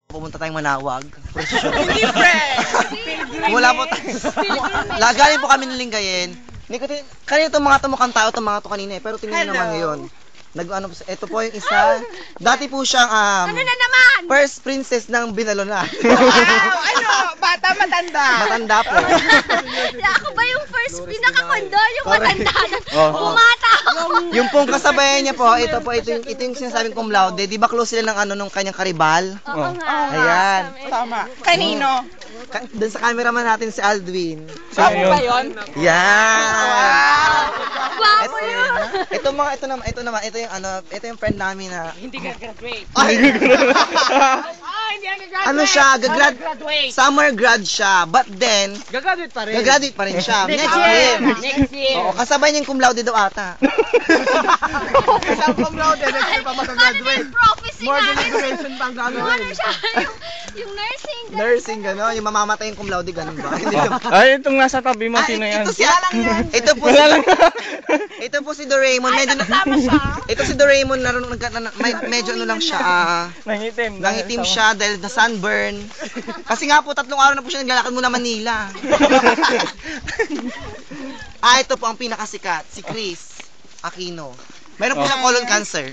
Pumunta tayong Manawag. Hindi friend! Wala po tayo. Lagayin po kami ng Lingayen. Kanina itong mga mukhang tao, itong mga to kanina eh. Pero tingnan nyo naman ngayon. Ito po yung isa. Dati po siyang Ano na naman? first princess ng Binalona. Wow! Ano? Bata matanda? Matanda po. Ako ba yung first pinakakondo? Yung Correct. matanda? Oo. Bumata ako. Yung pong kasabayan niya po, ito yung sinasabing cum laude. Di ba close sila ng nung kanyang karibal? Oo nga. Ayan. Tama. Kanino? Doon sa cameraman natin si Aldwin. Saan ba yun? Yan. Gwapo yun. Ito yung friend namin na Hindi ka graduate. ay, Hindi ka graduate. ano siya, summer grad siya, but then, Gagraduate pa rin. gagraduate pa rin siya. Next year. year. Next year. Oo, kasabay niya yung cum laude daw ata. Isang cum laude, next year pa Ano na magagraduate. yung prophecy More namin? deliberation pang Yung ano gagawin. siya, yung nursing. ganun. Nursing, gano'n, yung mamamatay yung cum laude, gano'n ba? Hindi naman. Ay, itong nasa tabi mo, sino yan? Ito siya lang yan. Ito po si Doraemon. Medyo Kasama siya. Ito si Doraemon medyo ano lang siya, Nangitim. nangitim siya dahil na sunburn. Kasi nga po, 3 araw na po siya naglalakad muna Manila. Ito po ang pinakasikat, si Chris Aquino. Meron po siyang colon cancer.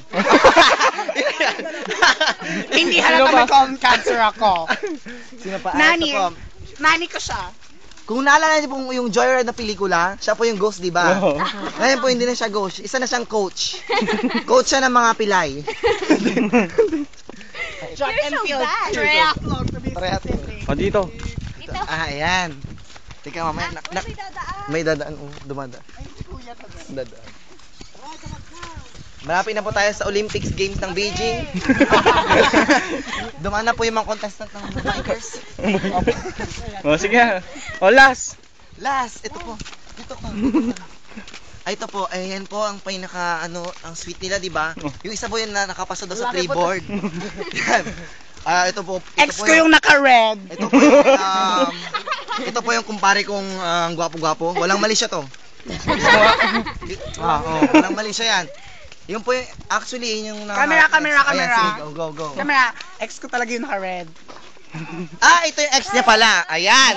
Hindi halata may colon cancer ako. Sino pa? Nani. Ito po. Nani ko siya. Kung naalala niyo po yung Joyride na pelikula, siya po yung ghost, di ba? Oo. Ngayon po hindi na siya ghost. Isa na siyang coach. Coach siya ng mga pilay. Track You're and so field. bad. Triathlon to be Triathlon. specific. O, dito. Ito. Ayan. Teka, mamaya. May dadaan. May dadaan. Dumadaan. Kuya to be. Dadaan. Malapit na po tayo sa Olympics Games ng Beijing. Dumaan na po yung mga contestant ng bikers. O, sige. O, last. Last, ito po. Ito po. Ito po, ayan po ang ang sweet nila, di ba? Yung isa po yun na nakapasa daw sa freeboard. Yan. Ito po. Ex ko yung naka-red. Ito po yung kumpare kong gwapo-gwapo. Walang mali siya to. Walang mali siya yan. Yung po yung, actually, yun yung Camera. Ayan, sige, go. Kamera, ex ko talaga yung naka-red. Ito yung ex niya pala. Ayan.